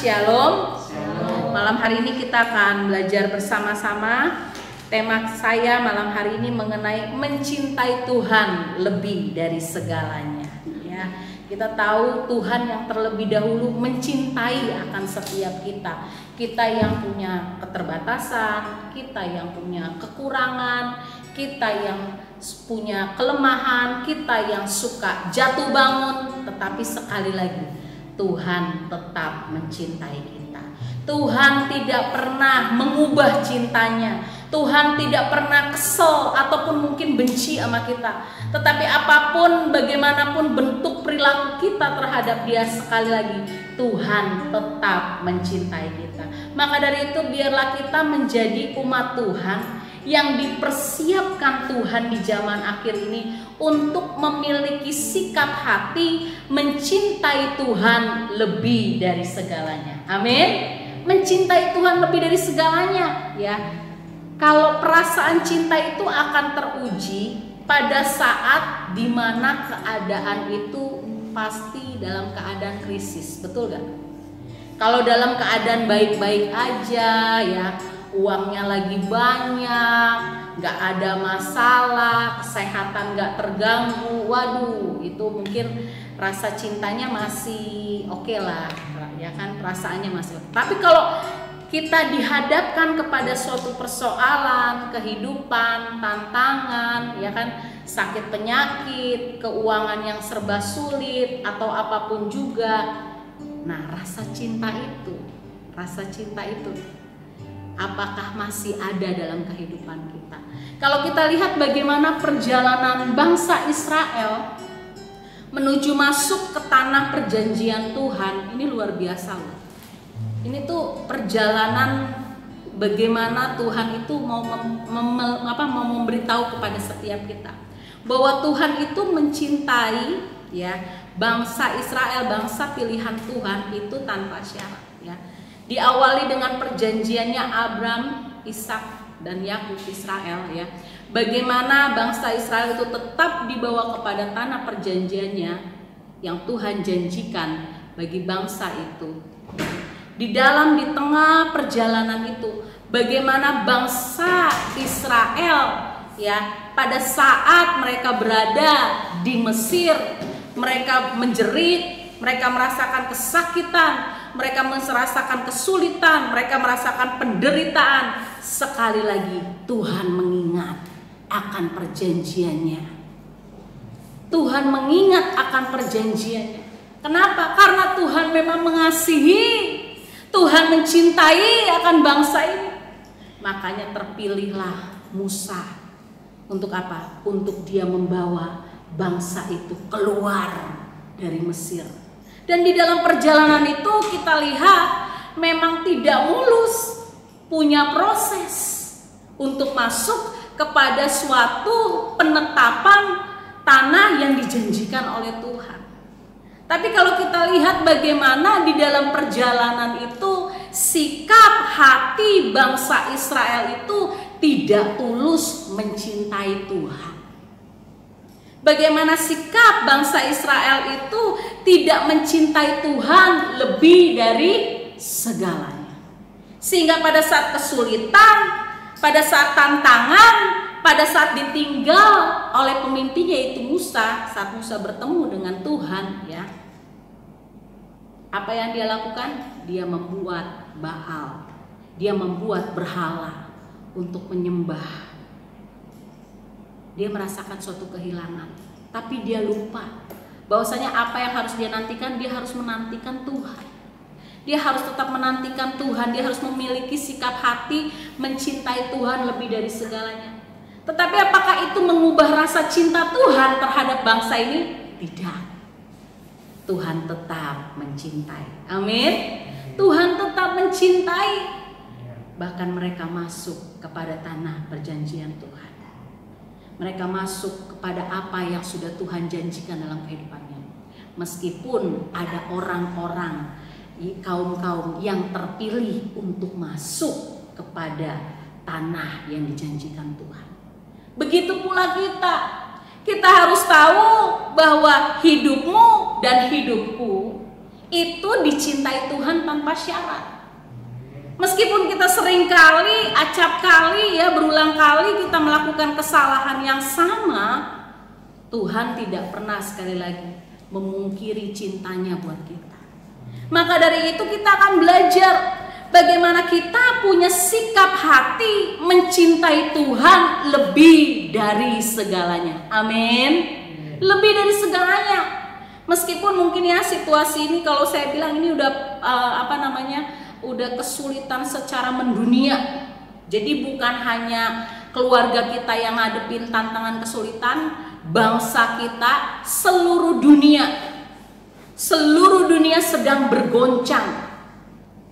Shalom. Malam hari ini kita akan belajar bersama-sama. Tema saya malam hari ini mengenai mencintai Tuhan lebih dari segalanya. Ya, kita tahu Tuhan yang terlebih dahulu mencintai akan setiap kita. Kita yang punya keterbatasan, kita yang punya kekurangan, kita yang punya kelemahan, kita yang suka jatuh bangun, tetapi sekali lagi Tuhan tetap mencintai kita. Tuhan tidak pernah mengubah cintanya. Tuhan tidak pernah kesel ataupun mungkin benci sama kita. Tetapi apapun, bagaimanapun bentuk perilaku kita terhadap Dia, sekali lagi Tuhan tetap mencintai kita. Maka dari itu biarlah kita menjadi umat Tuhan yang dipersiapkan Tuhan di zaman akhir ini untuk memiliki sikap hati mencintai Tuhan lebih dari segalanya. Amin. Mencintai Tuhan lebih dari segalanya, ya. Kalau perasaan cinta itu akan teruji pada saat dimana keadaan itu pasti dalam keadaan krisis, betul gak? Kalau dalam keadaan baik-baik aja, ya, uangnya lagi banyak, gak ada masalah, kesehatan gak terganggu, waduh, itu mungkin rasa cintanya masih oke lah, ya kan, perasaannya masih oke. Tapi kalau kita dihadapkan kepada suatu persoalan, kehidupan, tantangan, ya kan, sakit penyakit, keuangan yang serba sulit, atau apapun juga, nah rasa cinta itu, apakah masih ada dalam kehidupan kita? Kalau kita lihat bagaimana perjalanan bangsa Israel menuju masuk ke tanah perjanjian Tuhan, ini luar biasa loh. Ini tuh perjalanan bagaimana Tuhan itu mau memberitahu kepada setiap kita bahwa Tuhan itu mencintai, ya, bangsa Israel, bangsa pilihan Tuhan itu tanpa syarat, ya. Diawali dengan perjanjiannya Abraham, Ishak, dan Yakub Israel, ya. Bagaimana bangsa Israel itu tetap dibawa kepada tanah perjanjiannya yang Tuhan janjikan bagi bangsa itu. Di tengah perjalanan itu, bagaimana bangsa Israel, ya, pada saat mereka berada di Mesir, mereka menjerit, mereka merasakan kesakitan, mereka merasakan kesulitan, mereka merasakan penderitaan. Sekali lagi Tuhan mengingat akan perjanjiannya. Tuhan mengingat akan perjanjiannya. Kenapa? Karena Tuhan memang mengasihi, Tuhan mencintai akan bangsa ini. Makanya terpilihlah Musa. Untuk apa? Untuk dia membawa bangsa itu keluar dari Mesir. Dan di dalam perjalanan itu kita lihat memang tidak mulus, punya proses untuk masuk kepada suatu penetapan tanah yang dijanjikan oleh Tuhan. Tapi kalau kita lihat bagaimana di dalam perjalanan itu sikap hati bangsa Israel itu tidak tulus mencintai Tuhan. Bagaimana sikap bangsa Israel itu tidak mencintai Tuhan lebih dari segalanya. Sehingga pada saat kesulitan, pada saat tantangan, pada saat ditinggal oleh pemimpinnya yaitu Musa, saat Musa bertemu dengan Tuhan, ya, apa yang dia lakukan? Dia membuat Baal, dia membuat berhala untuk menyembah. Dia merasakan suatu kehilangan, tapi dia lupa bahwasanya apa yang harus dia nantikan, dia harus menantikan Tuhan. Dia harus tetap menantikan Tuhan, dia harus memiliki sikap hati mencintai Tuhan lebih dari segalanya. Tetapi apakah itu mengubah rasa cinta Tuhan terhadap bangsa ini? Tidak. Tuhan tetap mencintai. Amin. Tuhan tetap mencintai. Bahkan mereka masuk kepada tanah perjanjian Tuhan. Mereka masuk kepada apa yang sudah Tuhan janjikan dalam kehidupannya. Meskipun ada orang-orang, kaum-kaum yang terpilih untuk masuk kepada tanah yang dijanjikan Tuhan. Begitu pula kita. Kita harus tahu bahwa hidupmu dan hidupku itu dicintai Tuhan tanpa syarat. Meskipun kita sering kali, acap kali ya, berulang kali kita melakukan kesalahan yang sama, Tuhan tidak pernah sekali lagi memungkiri cintanya buat kita. Maka dari itu kita akan belajar bagaimana kita punya sikap hati mencintai Tuhan lebih dari segalanya. Amin. Lebih dari segalanya. Meskipun mungkin ya situasi ini kalau saya bilang ini udah udah kesulitan secara mendunia. Jadi bukan hanya keluarga kita yang ngadepin tantangan kesulitan, bangsa kita, seluruh dunia sedang bergoncang.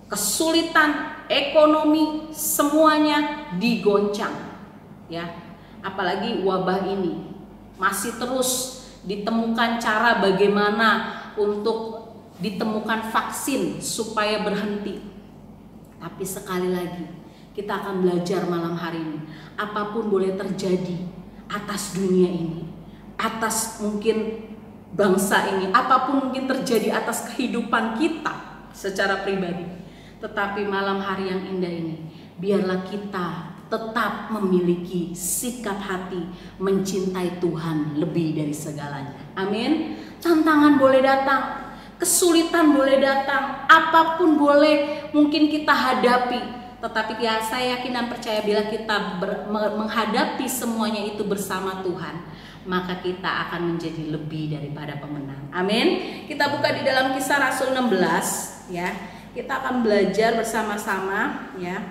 Kesulitan ekonomi semuanya digoncang, ya. Apalagi wabah ini masih terus ditemukan cara bagaimana untuk ditemukan vaksin supaya berhenti. Tapi sekali lagi kita akan belajar malam hari ini, apapun boleh terjadi atas dunia ini, atas mungkin bangsa ini, apapun mungkin terjadi atas kehidupan kita secara pribadi. Tetapi malam hari yang indah ini, biarlah kita tetap memiliki sikap hati mencintai Tuhan lebih dari segalanya. Amin. Tantangan boleh datang, kesulitan boleh datang, apapun boleh mungkin kita hadapi. Tetapi ya saya yakin dan percaya bila kita menghadapi semuanya itu bersama Tuhan, maka kita akan menjadi lebih daripada pemenang. Amin. Kita buka di dalam Kisah Rasul 16 ya. Kita akan belajar bersama-sama ya.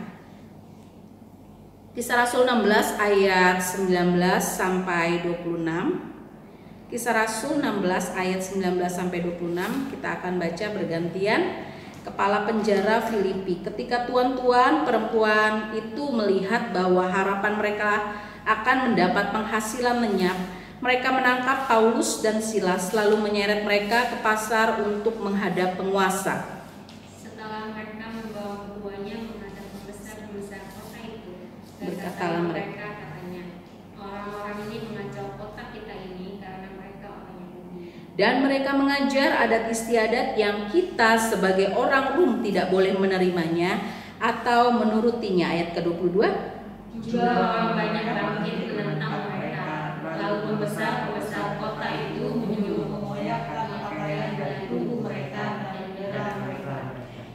Kisah Rasul 16 ayat 19 sampai 26. Kisah Rasul 16 ayat 19 sampai 26 kita akan baca bergantian. Kepala penjara Filipi, ketika tuan-tuan perempuan itu melihat bahwa harapan mereka akan mendapat penghasilan lenyap, mereka menangkap Paulus dan Silas lalu menyeret mereka ke pasar untuk menghadap penguasa. Setelah mereka membawa keduanya menghadap pembesar-pembesar kota itu, berkatalah mereka, katanya, orang-orang ini mengacau kota kita ini karena mereka orang Yahudi. Dan mereka mengajar adat istiadat yang kita sebagai orang Rum tidak boleh menerimanya atau menurutinya. Ayat ke-22. Juga orang banyak bangkit menentang mereka. Lalu pembesar-pembesar kota itu menyuruh mengoyakkan pakaian dari tubuh mereka dan didera mereka.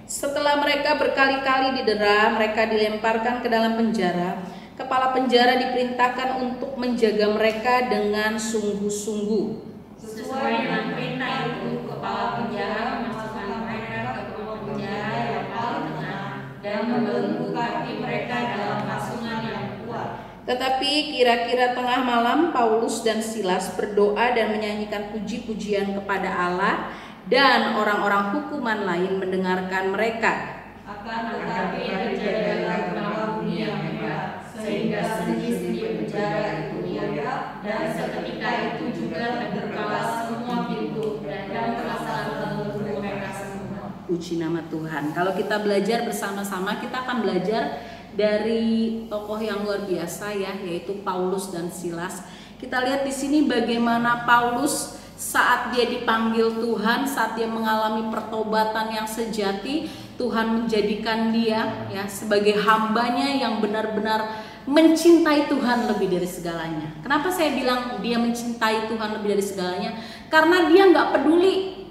Setelah mereka berkali-kali didera, mereka dilemparkan ke dalam penjara. Kepala penjara diperintahkan untuk menjaga mereka dengan sungguh-sungguh. Sesuai dengan perintah itu, kepala penjara memasukkan mereka ke ruang penjara yang paling tengah dan membelenggu kaki mereka dalam pasungan yang kuat. Tetapi kira-kira tengah malam Paulus dan Silas berdoa dan menyanyikan puji-pujian kepada Allah, dan orang-orang hukuman lain mendengarkan mereka. Akan tetapi terjadilah gempa bumi yang hebat, sehingga sendi-sendi penjara itu riak, dan seketika itu juga terbukalah semua pintu dan perasaan belenggu mereka semua. Puji nama Tuhan. Kalau kita belajar bersama-sama, kita akan belajar dari tokoh yang luar biasa ya, yaitu Paulus dan Silas. Kita lihat di sini bagaimana Paulus saat dia dipanggil Tuhan, saat dia mengalami pertobatan yang sejati, Tuhan menjadikan dia ya sebagai hambanya yang benar-benar mencintai Tuhan lebih dari segalanya. Kenapa saya bilang dia mencintai Tuhan lebih dari segalanya? Karena dia nggak peduli.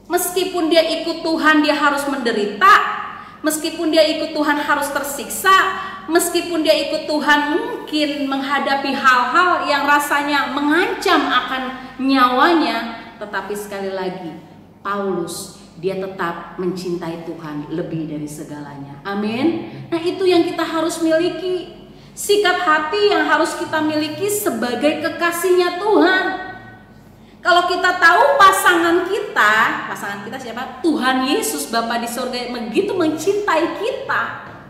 Meskipun dia ikut Tuhan, dia harus menderita. Meskipun dia ikut Tuhan harus tersiksa. Meskipun dia ikut Tuhan mungkin menghadapi hal-hal yang rasanya mengancam akan nyawanya. Tetapi sekali lagi, Paulus, dia tetap mencintai Tuhan lebih dari segalanya. Amin. Nah, itu yang kita harus miliki. Sikap hati yang harus kita miliki sebagai kekasihnya Tuhan. Kalau kita tahu pasangan kita siapa? Tuhan Yesus Bapa di surga begitu mencintai kita,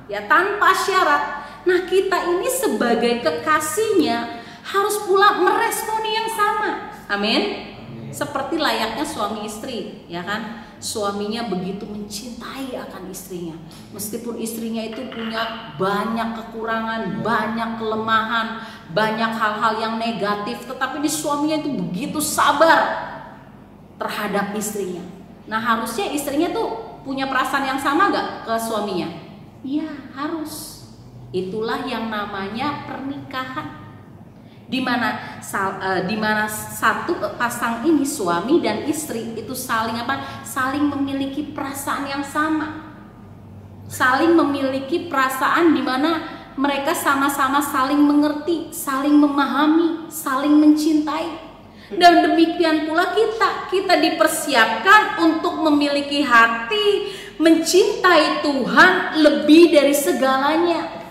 ya tanpa syarat. Nah, kita ini sebagai kekasihnya harus pula meresponi yang sama. Amin. Seperti layaknya suami istri, ya kan? Suaminya begitu mencintai akan istrinya. Meskipun istrinya itu punya banyak kekurangan, banyak kelemahan, banyak hal-hal yang negatif, tetapi suaminya itu begitu sabar terhadap istrinya. Nah harusnya istrinya tuh punya perasaan yang sama gak ke suaminya? Iya harus. Itulah yang namanya pernikahan. Dimana satu pasang ini, suami dan istri, itu saling apa? Saling memiliki perasaan yang sama. Saling memiliki perasaan dimana mereka sama-sama saling mengerti, saling memahami, saling mencintai. Dan demikian pula kita dipersiapkan untuk memiliki hati mencintai Tuhan lebih dari segalanya.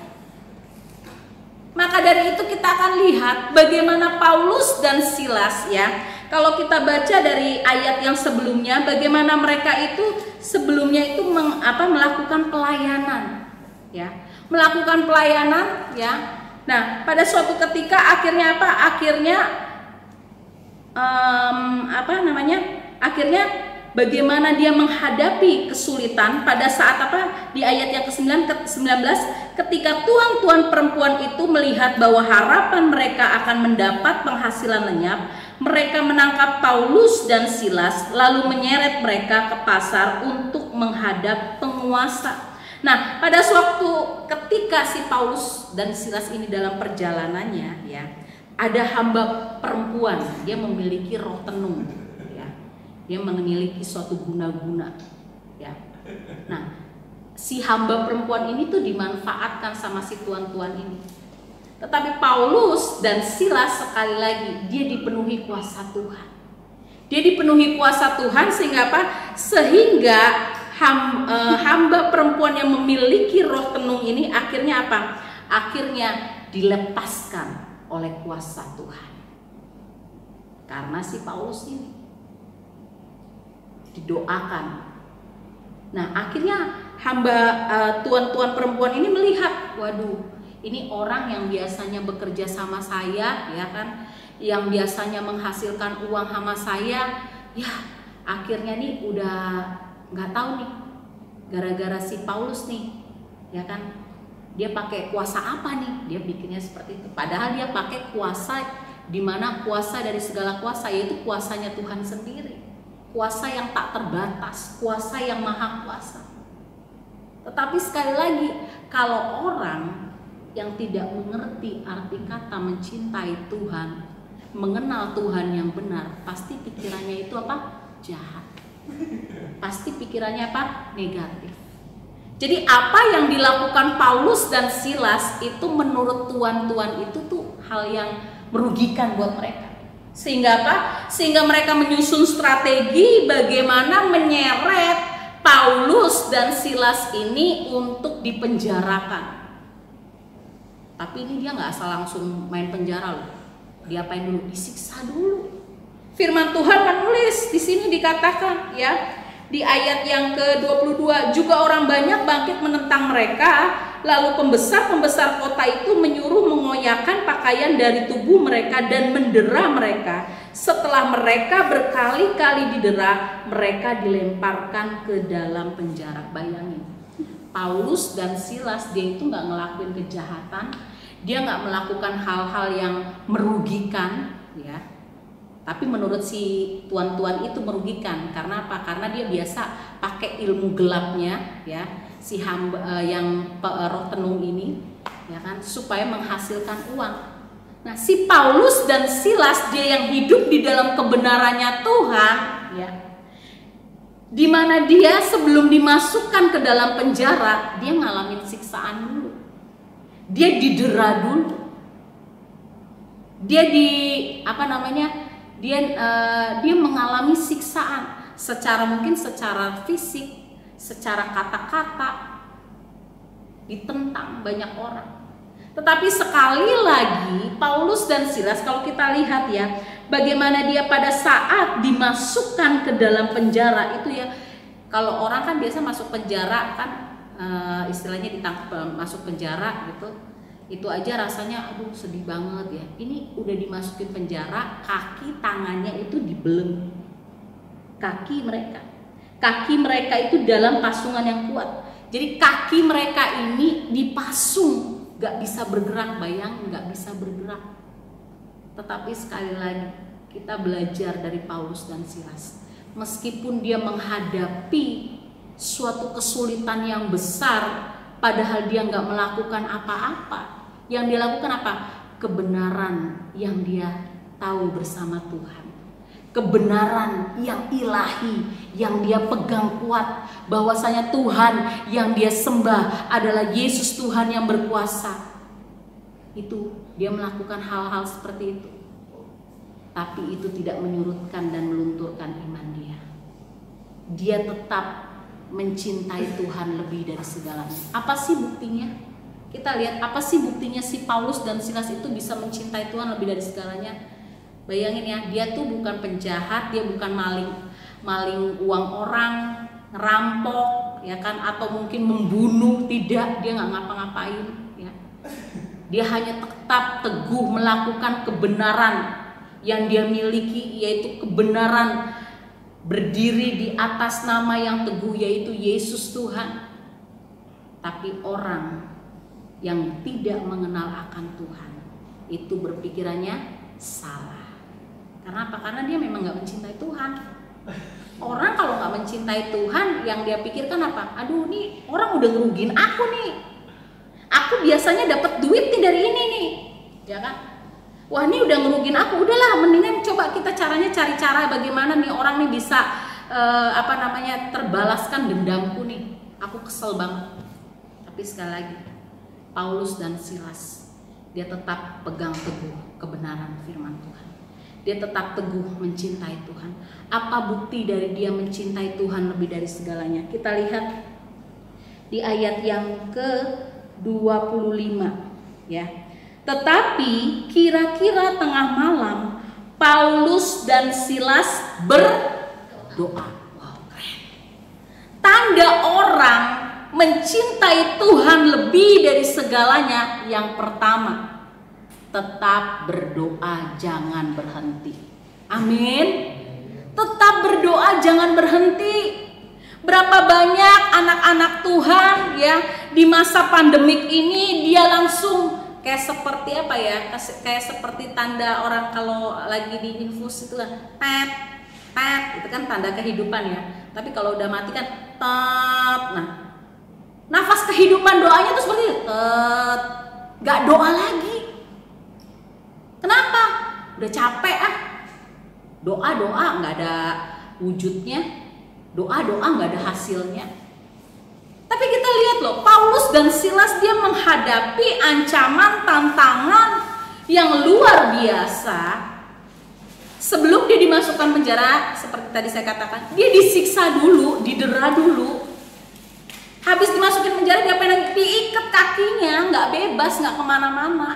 Maka dari itu kita akan lihat bagaimana Paulus dan Silas ya. Kalau kita baca dari ayat yang sebelumnya, bagaimana mereka itu sebelumnya itu melakukan pelayanan ya. Melakukan pelayanan ya. Nah, pada suatu ketika akhirnya apa? Akhirnya bagaimana dia menghadapi kesulitan pada saat di ayat yang ke-19 ketika tuan-tuan perempuan itu melihat bahwa harapan mereka akan mendapat penghasilan lenyap, mereka menangkap Paulus dan Silas lalu menyeret mereka ke pasar untuk menghadap penguasa. Nah, pada suatu ketika si Paulus dan Silas ini dalam perjalanannya ya, ada hamba perempuan, dia memiliki roh tenung ya. Dia memiliki suatu guna-guna ya. Nah, si hamba perempuan ini tuh dimanfaatkan sama si tuan-tuan ini. Tetapi Paulus dan Silas sekali lagi dia dipenuhi kuasa Tuhan. Dia dipenuhi kuasa Tuhan sehingga apa? Sehingga hamba perempuan yang memiliki roh tenung ini akhirnya apa? Akhirnya dilepaskan oleh kuasa Tuhan. Karena si Paulus ini didoakan. Nah, akhirnya tuan-tuan perempuan ini melihat, waduh, ini orang yang biasanya bekerja sama saya, ya kan, yang biasanya menghasilkan uang sama saya, ya akhirnya nih udah nggak tahu nih, gara-gara si Paulus nih, ya kan, dia pakai kuasa apa nih? Dia bikinnya seperti itu. Padahal dia pakai kuasa, dimana kuasa dari segala kuasa, yaitu kuasanya Tuhan sendiri, kuasa yang tak terbatas, kuasa yang maha kuasa. Tetapi sekali lagi, kalau orang yang tidak mengerti arti kata mencintai Tuhan, mengenal Tuhan yang benar, pasti pikirannya itu apa? Jahat. Pasti pikirannya apa? Negatif. Jadi apa yang dilakukan Paulus dan Silas itu menurut tuan-tuan itu tuh hal yang merugikan buat mereka. Sehingga apa? Sehingga mereka menyusun strategi bagaimana menyeret Paulus dan Silas ini untuk dipenjarakan. Tapi ini dia nggak asal langsung main penjara loh. Diapain dulu? Disiksa dulu. Firman Tuhan menulis di sini dikatakan ya, di ayat yang ke-22, juga orang banyak bangkit menentang mereka, lalu pembesar-pembesar kota itu menyuruh mengoyakkan pakaian dari tubuh mereka dan mendera mereka. Setelah mereka berkali-kali didera, mereka dilemparkan ke dalam penjara. Bayangin, Paulus dan Silas dia itu nggak ngelakuin kejahatan, dia nggak melakukan hal-hal yang merugikan ya. Tapi menurut si tuan-tuan itu merugikan. Karena apa? Karena dia biasa pakai ilmu gelapnya ya, si hamba yang roh tenung ini ya kan, supaya menghasilkan uang. Nah, si Paulus dan Silas dia yang hidup di dalam kebenarannya Tuhan ya, dimana dia sebelum dimasukkan ke dalam penjara, dia ngalamin siksaan dulu, dia didera dulu, dia dia mengalami siksaan mungkin secara fisik, secara kata-kata, ditentang banyak orang. Tetapi sekali lagi Paulus dan Silas, kalau kita lihat ya, bagaimana dia pada saat dimasukkan ke dalam penjara itu ya, kalau orang kan biasa masuk penjara kan istilahnya ditangkap masuk penjara gitu, itu aja rasanya aduh sedih banget ya. Ini udah dimasukin penjara, kaki tangannya itu dibeleng, kaki mereka itu dalam pasungan yang kuat. Jadi kaki mereka ini dipasung, gak bisa bergerak. Bayangin, gak bisa bergerak. Tetapi sekali lagi kita belajar dari Paulus dan Silas, meskipun dia menghadapi suatu kesulitan yang besar, padahal dia nggak melakukan apa-apa. Yang dia lakukan apa? Kebenaran yang dia tahu bersama Tuhan, kebenaran yang ilahi yang dia pegang kuat, bahwasanya Tuhan yang dia sembah adalah Yesus Tuhan yang berkuasa. Itu dia melakukan hal-hal seperti itu, tapi itu tidak menyurutkan dan melunturkan iman dia. Dia tetap mencintai Tuhan lebih dari segalanya. Apa sih buktinya? Kita lihat apa sih buktinya si Paulus dan Silas itu bisa mencintai Tuhan lebih dari segalanya. Bayangin ya, dia tuh bukan penjahat, dia bukan maling uang orang, ngerampok, ya kan, atau mungkin membunuh, tidak, dia nggak ngapa-ngapain, ya. Dia hanya tetap teguh melakukan kebenaran yang dia miliki, yaitu kebenaran berdiri di atas nama yang teguh, yaitu Yesus Tuhan. Tapi orang yang tidak mengenal akan Tuhan itu berpikirannya salah. Karena apa? Karena dia memang nggak mencintai Tuhan. Orang kalau nggak mencintai Tuhan, yang dia pikirkan apa? Aduh, nih orang udah ngerugiin aku nih. Aku biasanya dapat duit nih dari ini nih, ya kan? Wah, ini udah ngerugiin aku. Udahlah, mendingan coba kita cari cara bagaimana nih orang nih bisa terbalaskan dendamku nih. Aku kesel banget. Tapi sekali lagi, Paulus dan Silas, dia tetap pegang teguh kebenaran firman Tuhan. Dia tetap teguh mencintai Tuhan. Apa bukti dari dia mencintai Tuhan lebih dari segalanya? Kita lihat di ayat yang ke-25, ya. Tetapi kira-kira tengah malam Paulus dan Silas berdoa. Wow, keren. Tanda orang mencintai Tuhan lebih dari segalanya, yang pertama, tetap berdoa, jangan berhenti. Amin. Tetap berdoa, jangan berhenti. Berapa banyak anak-anak Tuhan ya di masa pandemik ini dia langsung kayak seperti apa ya? Kayak seperti tanda orang kalau lagi di infus itu kan, tet, itu kan tanda kehidupan ya. Tapi kalau udah mati kan tet. Nah, nafas kehidupan doanya tuh seperti itu. Gak doa lagi. Kenapa? Udah capek ah. Doa gak ada wujudnya. Doa gak ada hasilnya. Tapi kita lihat loh, Paulus dan Silas dia menghadapi ancaman, tantangan yang luar biasa. Sebelum dia dimasukkan penjara, seperti tadi saya katakan, dia disiksa dulu, didera dulu. Habis dimasukin penjara dia pengen diikat kakinya, nggak bebas, nggak kemana-mana.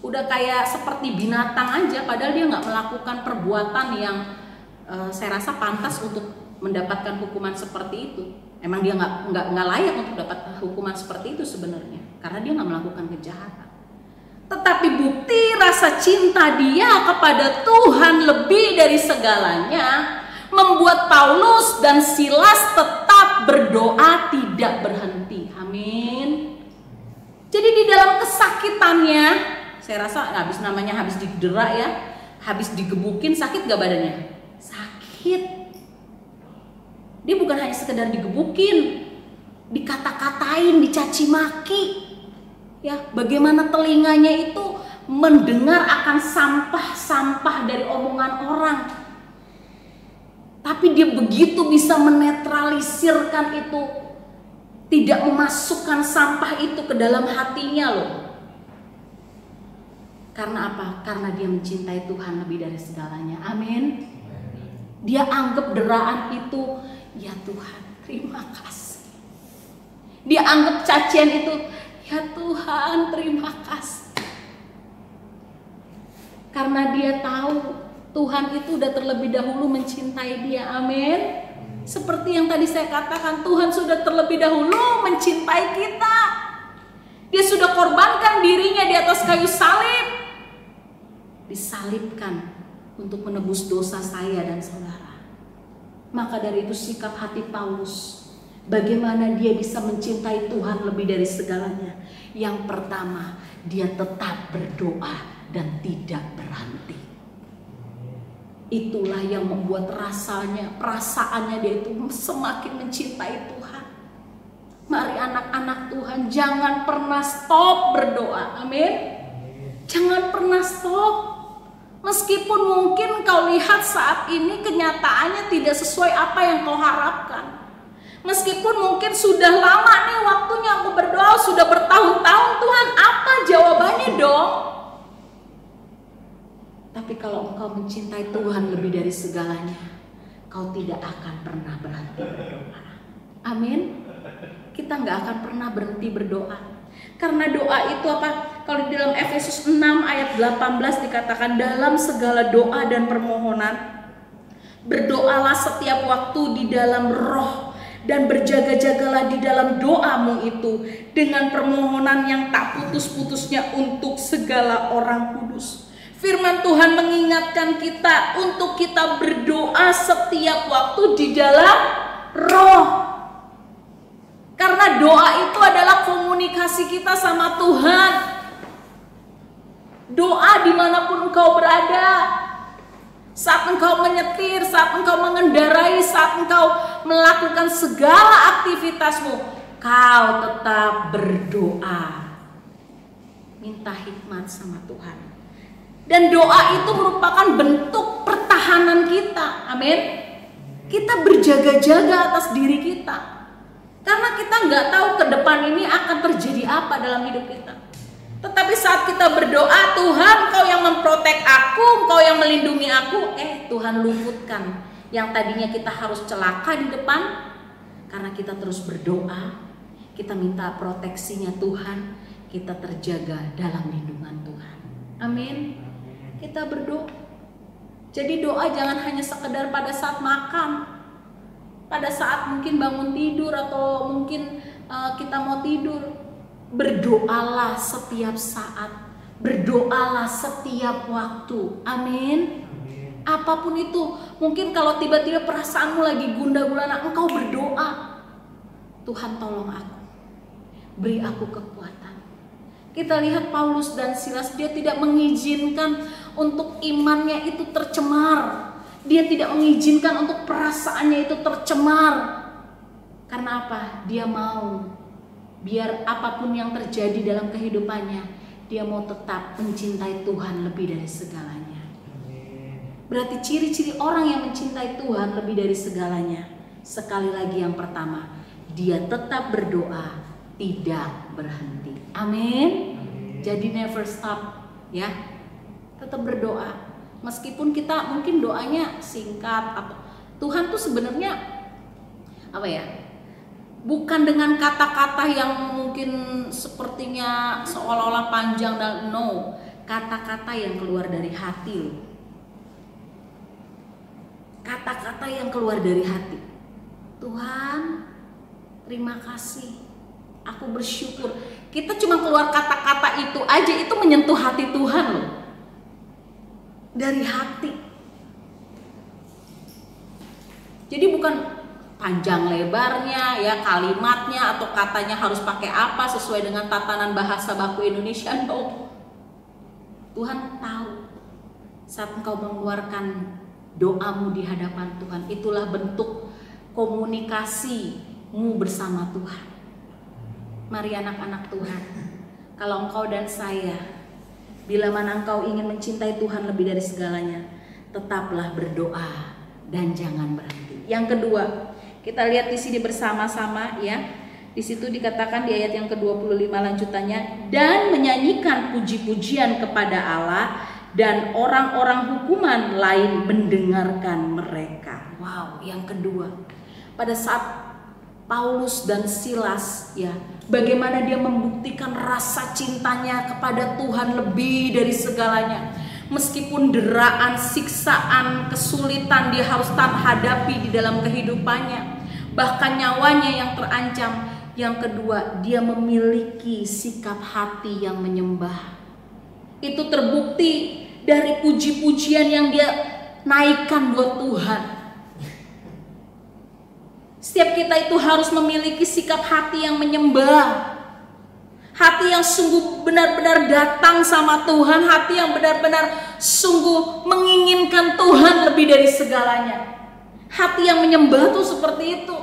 Udah kayak seperti binatang aja, padahal dia nggak melakukan perbuatan yang saya rasa pantas untuk mendapatkan hukuman seperti itu. Emang dia nggak layak untuk dapat hukuman seperti itu sebenarnya, karena dia nggak melakukan kejahatan. Tetapi bukti rasa cinta dia kepada Tuhan lebih dari segalanya membuat Paulus dan Silas tetap berdoa tidak berhenti. Amin. Jadi di dalam kesakitannya, saya rasa habis didera ya, habis digebukin, sakit gak badannya? Sakit. Dia bukan hanya sekedar digebukin, dikata-katain, dicaci maki. Ya, bagaimana telinganya itu mendengar akan sampah-sampah dari omongan orang. Tapi dia begitu bisa menetralisirkan itu, tidak memasukkan sampah itu ke dalam hatinya loh. Karena apa? Karena dia mencintai Tuhan lebih dari segalanya. Amin. Dia anggap deraan itu, ya Tuhan, terima kasih. Dia anggap cacian itu, ya Tuhan, terima kasih. Karena dia tahu Tuhan itu udah terlebih dahulu mencintai dia. Amin. Seperti yang tadi saya katakan, Tuhan sudah terlebih dahulu mencintai kita. Dia sudah korbankan dirinya di atas kayu salib. Disalibkan untuk menebus dosa saya dan saudara. Maka dari itu sikap hati Paulus, bagaimana dia bisa mencintai Tuhan lebih dari segalanya. Yang pertama, dia tetap berdoa dan tidak berhenti. Itulah yang membuat perasaannya dia itu semakin mencintai Tuhan. Mari anak-anak Tuhan, jangan pernah stop berdoa. Amin. Jangan pernah stop. Meskipun mungkin kau lihat saat ini kenyataannya tidak sesuai apa yang kau harapkan. Meskipun mungkin sudah lama nih waktunya aku berdoa, sudah bertahun-tahun, Tuhan apa jawabannya dong? Tapi kalau engkau mencintai Tuhan lebih dari segalanya, kau tidak akan pernah berhenti berdoa. Amin. Kita nggak akan pernah berhenti berdoa. Karena doa itu apa? Kalau di dalam Efesus 6 ayat 18 dikatakan, dalam segala doa dan permohonan berdoalah setiap waktu di dalam roh, dan berjaga-jagalah di dalam doamu itu dengan permohonan yang tak putus-putusnya untuk segala orang kudus. Firman Tuhan mengingatkan kita untuk kita berdoa setiap waktu di dalam roh. Karena doa itu adalah komunikasi kita sama Tuhan. Doa dimanapun engkau berada. Saat engkau menyetir, saat engkau mengendarai, saat engkau melakukan segala aktivitasmu, kau tetap berdoa. Minta hikmat sama Tuhan. Dan doa itu merupakan bentuk pertahanan kita. Amin. Kita berjaga-jaga atas diri kita. Karena kita nggak tahu ke depan ini akan terjadi apa dalam hidup kita. Tetapi saat kita berdoa, Tuhan, Kau yang memprotek aku, Kau yang melindungi aku, Tuhan luputkan yang tadinya kita harus celaka di depan. Karena kita terus berdoa, kita minta proteksinya Tuhan, kita terjaga dalam lindungan Tuhan. Amin. Kita berdoa. Jadi doa jangan hanya sekedar pada saat makan, pada saat mungkin bangun tidur atau mungkin kita mau tidur. Berdoalah setiap saat, berdoalah setiap waktu. Amin. Apapun itu, mungkin kalau tiba-tiba perasaanmu lagi gundah gulana, engkau berdoa, Tuhan tolong aku, beri aku kekuatan. Kita lihat Paulus dan Silas, dia tidak mengizinkan untuk imannya itu tercemar. Dia tidak mengizinkan untuk perasaannya itu tercemar. Karena apa? Dia mau biar apapun yang terjadi dalam kehidupannya, dia mau tetap mencintai Tuhan lebih dari segalanya. Berarti ciri-ciri orang yang mencintai Tuhan lebih dari segalanya, sekali lagi yang pertama, dia tetap berdoa, tidak berhenti. Amin. Jadi never stop, ya. Tetap berdoa. Meskipun kita mungkin doanya singkat, atau Tuhan tuh sebenarnya apa ya? Bukan dengan kata-kata yang mungkin sepertinya seolah-olah panjang dan no, kata-kata yang keluar dari hati loh. Kata-kata yang keluar dari hati. Tuhan, terima kasih. Aku bersyukur. Kita cuma keluar kata-kata itu aja, itu menyentuh hati Tuhan loh. Dari hati. Jadi bukan panjang lebarnya ya, kalimatnya atau katanya harus pakai apa sesuai dengan tatanan bahasa baku Indonesia. No. Tuhan tahu saat engkau mengeluarkan doamu di hadapan Tuhan, itulah bentuk komunikasimu bersama Tuhan. Mari anak-anak Tuhan, kalau engkau dan saya, bila mana engkau ingin mencintai Tuhan lebih dari segalanya, tetaplah berdoa dan jangan berhenti. Yang kedua, kita lihat di sini bersama-sama ya. Di situ dikatakan di ayat yang ke-25 lanjutannya, dan menyanyikan puji-pujian kepada Allah dan orang-orang hukuman lain mendengarkan mereka. Wow, yang kedua. Pada saat Paulus dan Silas ya, bagaimana dia membuktikan rasa cintanya kepada Tuhan lebih dari segalanya. Meskipun deraan, siksaan, kesulitan dia harus hadapi di dalam kehidupannya, bahkan nyawanya yang terancam. Yang kedua, dia memiliki sikap hati yang menyembah. Itu terbukti dari puji-pujian yang dia naikkan buat Tuhan. Setiap kita itu harus memiliki sikap hati yang menyembah, hati yang sungguh benar-benar datang sama Tuhan, hati yang benar-benar sungguh menginginkan Tuhan lebih dari segalanya. Hati yang menyembah tuh seperti itu.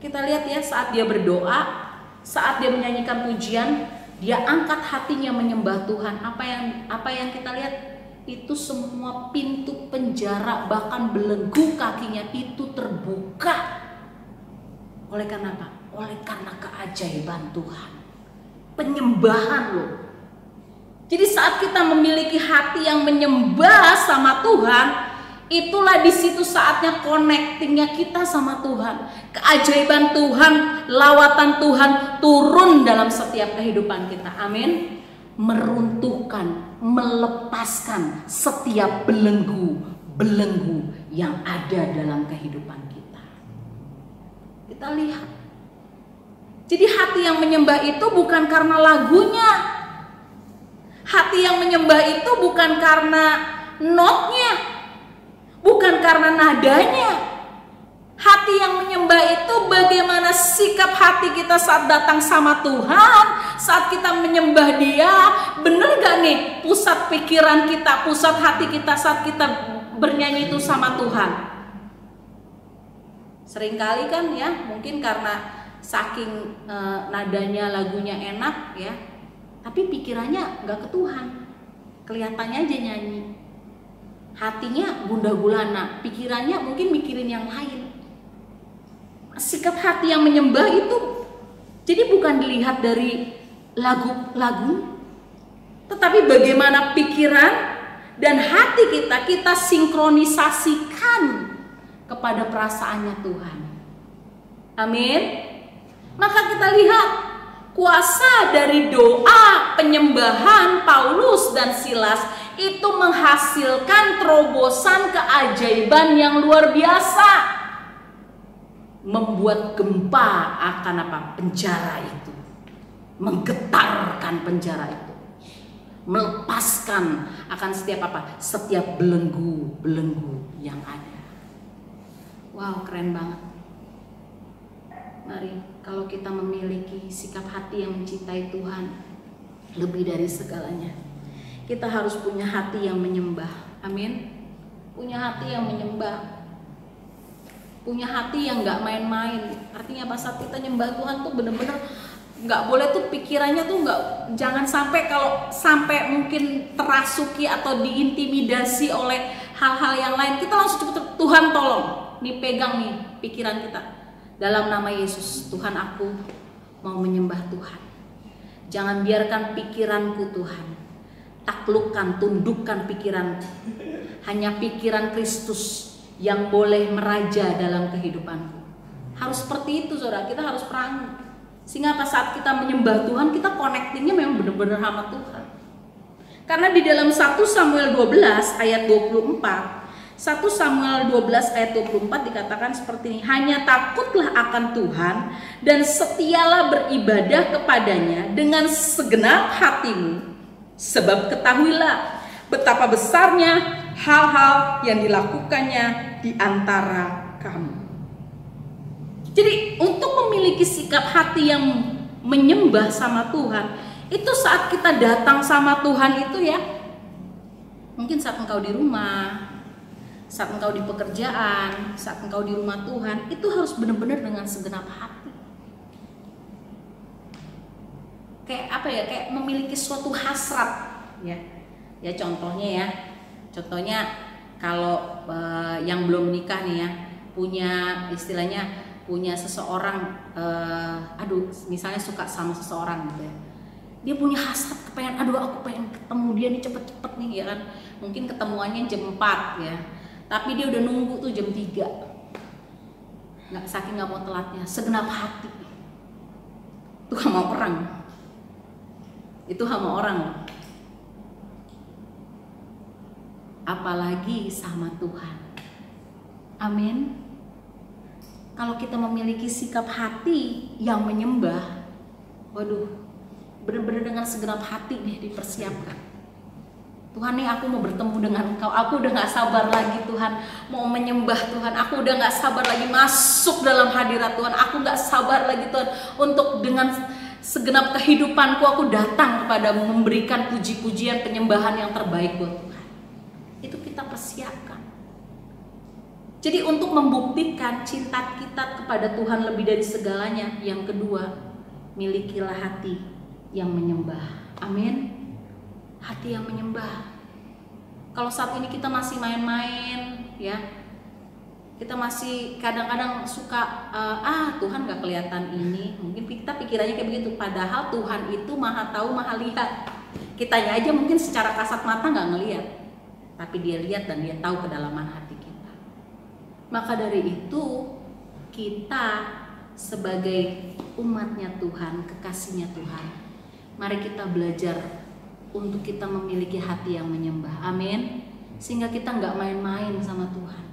Kita lihat ya, saat dia berdoa, saat dia menyanyikan pujian, dia angkat hatinya menyembah Tuhan. Apa yang kita lihat? Itu semua pintu penjara, bahkan belenggu kakinya itu terbuka. Oleh karena apa? Oleh karena keajaiban Tuhan. Penyembahan loh. Jadi saat kita memiliki hati yang menyembah sama Tuhan, itulah di situ saatnya connectingnya kita sama Tuhan. Keajaiban Tuhan, lawatan Tuhan turun dalam setiap kehidupan kita. Amin. Meruntuhkan, melepaskan setiap belenggu yang ada dalam kehidupan kita. Kita lihat. Jadi hati yang menyembah itu bukan karena lagunya. Hati yang menyembah itu bukan karena notnya. Bukan karena nadanya. Hati yang menyembah itu bagaimana sikap hati kita saat datang sama Tuhan, saat kita menyembah Dia. Bener gak nih pusat pikiran kita, pusat hati kita saat kita bernyanyi itu sama Tuhan? Seringkali kan ya, mungkin karena saking nadanya lagunya enak ya, tapi pikirannya gak ke Tuhan. Kelihatannya aja nyanyi, hatinya gundah gulana, pikirannya mungkin mikirin yang lain. Sikap hati yang menyembah itu jadi bukan dilihat dari lagu, tetapi bagaimana pikiran dan hati kita sinkronisasikan kepada perasaannya Tuhan. Amin. Maka kita lihat kuasa dari doa penyembahan Paulus dan Silas itu menghasilkan terobosan keajaiban yang luar biasa. Membuat gempa akan penjara itu, menggetarkan penjara itu, melepaskan akan setiap belenggu yang ada. Wow, keren banget. Mari, kalau kita memiliki sikap hati yang mencintai Tuhan lebih dari segalanya, kita harus punya hati yang menyembah. Amin. Punya hati yang menyembah. Punya hati yang gak main-main. Artinya saat kita nyembah Tuhan tuh bener-bener gak boleh tuh pikirannya tuh jangan sampai, kalau sampai mungkin terasuki atau diintimidasi oleh hal-hal yang lain, kita langsung cepet, Tuhan tolong nih, pegang nih pikiran kita. Dalam nama Yesus, Tuhan, aku mau menyembah Tuhan. Jangan biarkan pikiranku Tuhan taklukkan, tundukkan pikiranku. Hanya pikiran Kristus yang boleh meraja dalam kehidupanku. Harus seperti itu saudara, kita harus perangi. Sehingga saat kita menyembah Tuhan, kita connectingnya memang benar-benar sama Tuhan. Karena di dalam 1 Samuel 12 ayat 24, 1 Samuel 12 ayat 24 dikatakan seperti ini, hanya takutlah akan Tuhan dan setialah beribadah kepadanya dengan segenap hatimu, sebab ketahuilah betapa besarnya hal-hal yang dilakukannya di antara kamu. Jadi untuk memiliki sikap hati yang menyembah sama Tuhan, itu saat kita datang sama Tuhan itu ya, mungkin saat engkau di rumah, saat engkau di pekerjaan, saat engkau di rumah Tuhan, itu harus benar-benar dengan segenap hati. Kayak memiliki suatu hasrat ya. Ya contohnya kalau yang belum menikah nih ya, punya seseorang, misalnya suka sama seseorang gitu ya, dia punya hasrat kepengen, aku pengen ketemu dia nih cepet-cepet nih ya kan, mungkin ketemuannya jam 4 ya, tapi dia udah nunggu tuh jam 3, saking nggak mau telatnya, segenap hati. Itu sama orang loh. Apalagi sama Tuhan. Amin. Kalau kita memiliki sikap hati yang menyembah, waduh, benar-benar dengan segenap hati nih dipersiapkan. Tuhan nih, aku mau bertemu dengan Engkau, aku udah gak sabar lagi Tuhan mau menyembah Tuhan, aku udah gak sabar lagi masuk dalam hadirat Tuhan, aku gak sabar lagi Tuhan untuk dengan segenap kehidupanku aku datang kepada memberikan puji-pujian penyembahan yang terbaik buat Tuhan. Itu kita persiapkan. Jadi untuk membuktikan cinta kita kepada Tuhan lebih dari segalanya, yang kedua, milikilah hati yang menyembah. Amin. Hati yang menyembah. Kalau saat ini kita masih main-main, ya, kita masih kadang-kadang suka Tuhan gak kelihatan ini. Mungkin kita pikirannya kayak begitu. Padahal Tuhan itu maha tahu, maha lihat. Kitanya aja mungkin secara kasat mata gak ngelihat, tapi Dia lihat dan Dia tahu kedalaman hati kita. Maka dari itu kita sebagai umatnya Tuhan, kekasihnya Tuhan, mari kita belajar untuk kita memiliki hati yang menyembah. Amin. Sehingga kita nggak main-main sama Tuhan.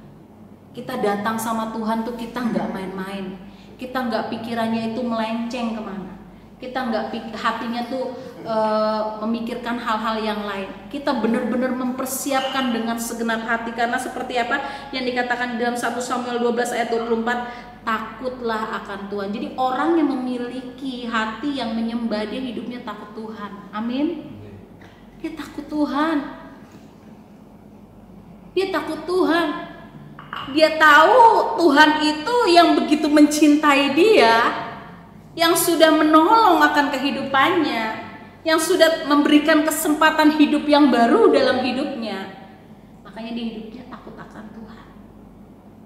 Kita datang sama Tuhan tuh kita nggak main-main. Kita nggak pikirannya itu melenceng kemana. Kita nggak hatinya tuh memikirkan hal-hal yang lain. Kita benar-benar mempersiapkan dengan segenap hati. Karena seperti apa yang dikatakan di dalam 1 Samuel 12 ayat 24, takutlah akan Tuhan. Jadi orang yang memiliki hati yang menyembah, dia hidupnya takut Tuhan. Amin. Dia takut Tuhan. Dia takut Tuhan. Dia tahu Tuhan itu yang begitu mencintai dia, yang sudah menolong akan kehidupannya, yang sudah memberikan kesempatan hidup yang baru dalam hidupnya. Makanya dia hidupnya takut akan Tuhan.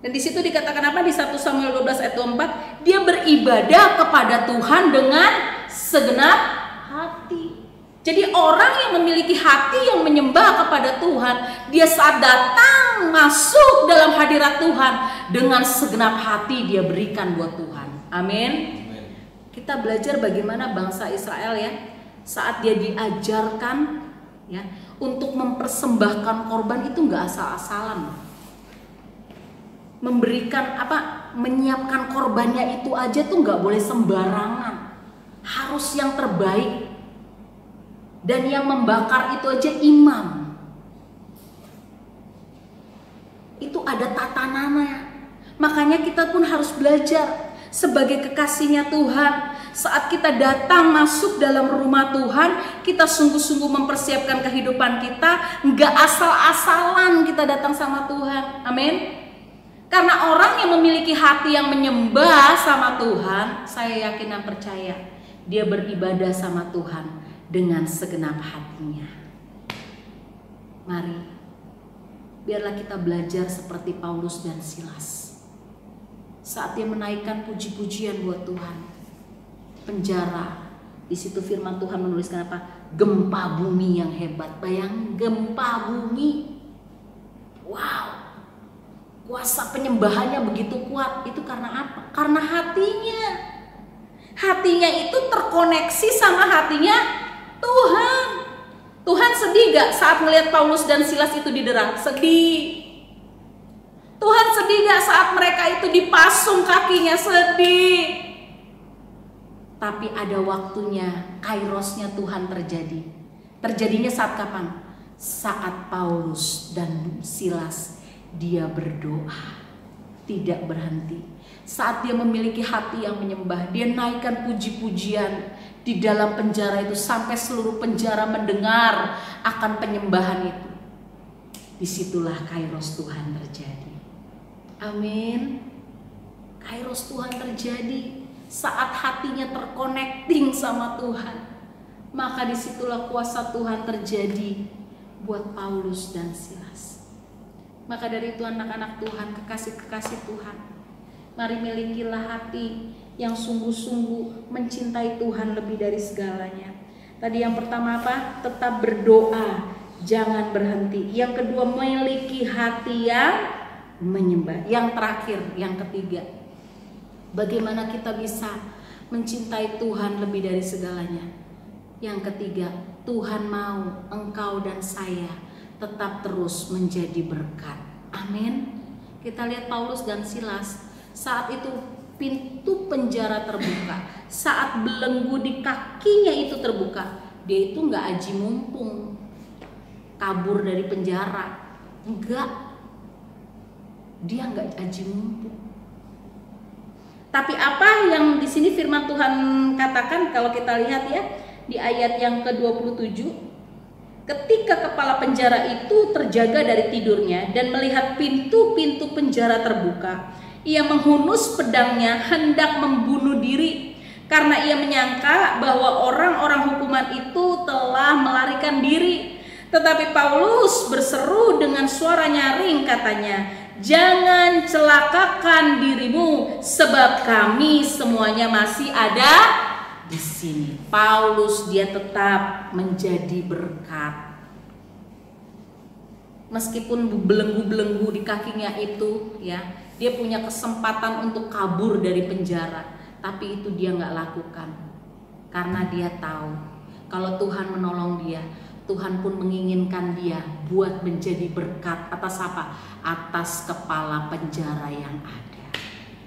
Dan di situ dikatakan apa di 1 Samuel 12 ayat 24, dia beribadah kepada Tuhan dengan segenap hati. Jadi orang yang memiliki hati yang menyembah kepada Tuhan, dia saat datang masuk dalam hadirat Tuhan dengan segenap hati dia berikan buat Tuhan. Amin. Kita belajar bagaimana bangsa Israel, ya, saat dia diajarkan, ya, untuk mempersembahkan korban itu nggak asal-asalan. Memberikan menyiapkan korbannya itu aja tuh nggak boleh sembarangan, harus yang terbaik. Dan yang membakar itu aja imam. Itu ada tatanannya. Makanya kita pun harus belajar sebagai kekasihnya Tuhan. Saat kita datang masuk dalam rumah Tuhan, kita sungguh-sungguh mempersiapkan kehidupan kita. Nggak asal-asalan kita datang sama Tuhan. Amin. Karena orang yang memiliki hati yang menyembah sama Tuhan, saya yakin dan percaya, dia beribadah sama Tuhan dengan segenap hatinya. Mari, biarlah kita belajar seperti Paulus dan Silas. Saat dia menaikkan puji-pujian buat Tuhan, penjara, di situ firman Tuhan menuliskan apa? Gempa bumi yang hebat. Bayang, gempa bumi. Wow, kuasa penyembahannya begitu kuat. Itu karena apa? Karena hatinya. Hatinya itu terkoneksi sama hatinya Tuhan. Tuhan sedih gak saat melihat Paulus dan Silas itu didera? Sedih. Tuhan sedih gak saat mereka itu dipasung kakinya? Sedih. Tapi ada waktunya, kairosnya Tuhan terjadi. Terjadinya saat kapan? Saat Paulus dan Silas dia berdoa, tidak berhenti. Saat dia memiliki hati yang menyembah, dia naikkan puji-pujian di dalam penjara itu sampai seluruh penjara mendengar akan penyembahan itu. Disitulah kairos Tuhan terjadi. Amin. Kairos Tuhan terjadi saat hatinya terconnecting sama Tuhan. Maka disitulah kuasa Tuhan terjadi buat Paulus dan Silas. Maka dari itu anak-anak Tuhan, kekasih-kekasih Tuhan, mari milikilah hati yang sungguh-sungguh mencintai Tuhan lebih dari segalanya. Tadi yang pertama apa? Tetap berdoa, jangan berhenti. Yang kedua, memiliki hati yang menyembah. Yang terakhir, yang ketiga, bagaimana kita bisa mencintai Tuhan lebih dari segalanya? Yang ketiga, Tuhan mau engkau dan saya tetap terus menjadi berkat. Amin. Kita lihat Paulus dan Silas, saat itu pintu penjara terbuka, saat belenggu di kakinya itu terbuka, dia itu nggak aji mumpung kabur dari penjara, enggak, dia nggak aji mumpung. Tapi apa yang di sini firman Tuhan katakan kalau kita lihat ya di ayat yang ke-27, ketika kepala penjara itu terjaga dari tidurnya dan melihat pintu-pintu penjara terbuka, ia menghunus pedangnya hendak membunuh diri karena ia menyangka bahwa orang-orang hukuman itu telah melarikan diri. Tetapi Paulus berseru dengan suara nyaring, katanya, "Jangan celakakan dirimu, sebab kami semuanya masih ada di sini." Paulus dia tetap menjadi berkat. Meskipun belenggu-belenggu di kakinya itu ya, dia punya kesempatan untuk kabur dari penjara, tapi itu dia nggak lakukan. Karena dia tahu kalau Tuhan menolong dia, Tuhan pun menginginkan dia buat menjadi berkat atas apa? Atas kepala penjara yang ada.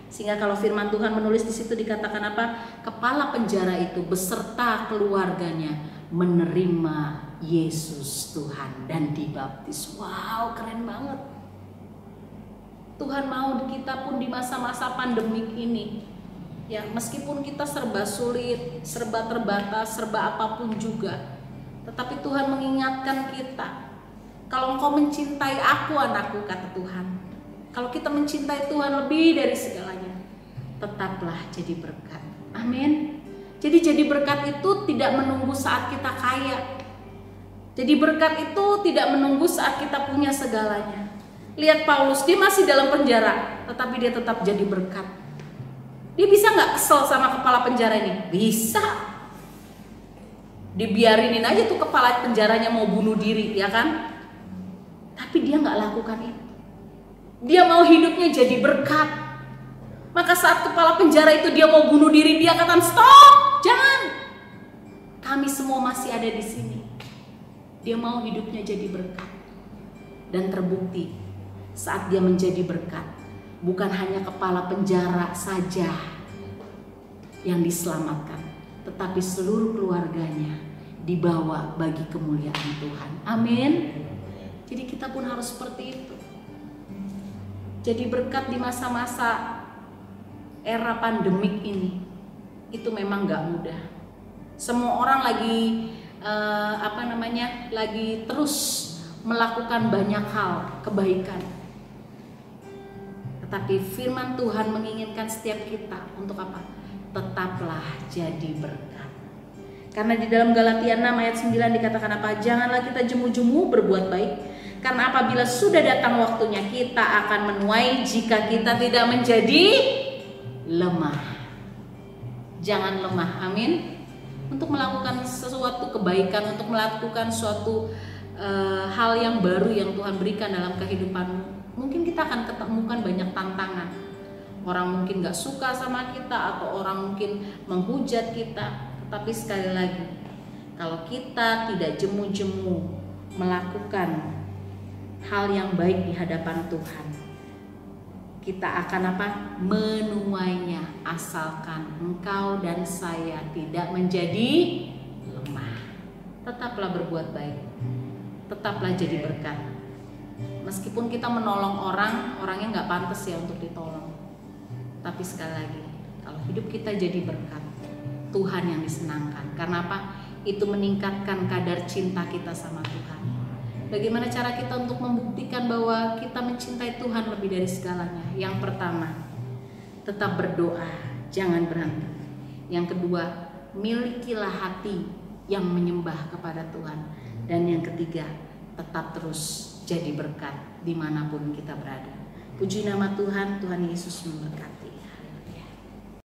Sehingga kalau firman Tuhan menulis di situ dikatakan apa? Kepala penjara itu beserta keluarganya menerima Yesus Tuhan dan dibaptis. Wow, keren banget. Tuhan mau kita pun di masa-masa pandemik ini, ya meskipun kita serba sulit, serba terbatas, serba apapun juga, tetapi Tuhan mengingatkan kita, kalau engkau mencintai aku anakku, kata Tuhan, kalau kita mencintai Tuhan lebih dari segalanya, tetaplah jadi berkat. Amin. Jadi berkat itu tidak menunggu saat kita kaya. Jadi berkat itu tidak menunggu saat kita punya segalanya. Lihat Paulus, dia masih dalam penjara, tetapi dia tetap jadi berkat. Dia bisa nggak kesel sama kepala penjara ini? Bisa. Dibiarinin aja tuh kepala penjaranya mau bunuh diri, ya kan? Tapi dia nggak lakukan itu. Dia mau hidupnya jadi berkat. Maka saat kepala penjara itu dia mau bunuh diri, dia katakan, "Stop, jangan. Kami semua masih ada di sini." Dia mau hidupnya jadi berkat. Dan terbukti saat dia menjadi berkat, bukan hanya kepala penjara saja yang diselamatkan, tetapi seluruh keluarganya dibawa bagi kemuliaan Tuhan. Amin. Jadi kita pun harus seperti itu. Jadi berkat di masa-masa era pandemik ini, itu memang gak mudah. Semua orang lagi lagi terus melakukan banyak hal kebaikan. Tetapi firman Tuhan menginginkan setiap kita untuk apa? Tetaplah jadi berkat. Karena di dalam Galatia 6 ayat 9 dikatakan apa? Janganlah kita jemu-jemu berbuat baik, karena apabila sudah datang waktunya kita akan menuai jika kita tidak menjadi lemah. Jangan lemah, amin. Untuk melakukan sesuatu kebaikan, untuk melakukan suatu hal yang baru yang Tuhan berikan dalam kehidupanmu, mungkin kita akan ketemukan banyak tantangan. Orang mungkin gak suka sama kita, atau orang mungkin menghujat kita. Tetapi sekali lagi, kalau kita tidak jemu-jemu melakukan hal yang baik di hadapan Tuhan, kita akan apa? Menuainya, asalkan engkau dan saya tidak menjadi lemah. Tetaplah berbuat baik, tetaplah jadi berkat. Meskipun kita menolong orang, orangnya nggak pantas ya untuk ditolong. Tapi sekali lagi, kalau hidup kita jadi berkat, Tuhan yang disenangkan. Karena apa? Itu meningkatkan kadar cinta kita sama Tuhan. Bagaimana cara kita untuk membuktikan bahwa kita mencintai Tuhan lebih dari segalanya? Yang pertama, tetap berdoa, jangan berhenti. Yang kedua, milikilah hati yang menyembah kepada Tuhan. Dan yang ketiga, tetap terus jadi berkat dimanapun kita berada. Puji nama Tuhan, Tuhan Yesus memberkati.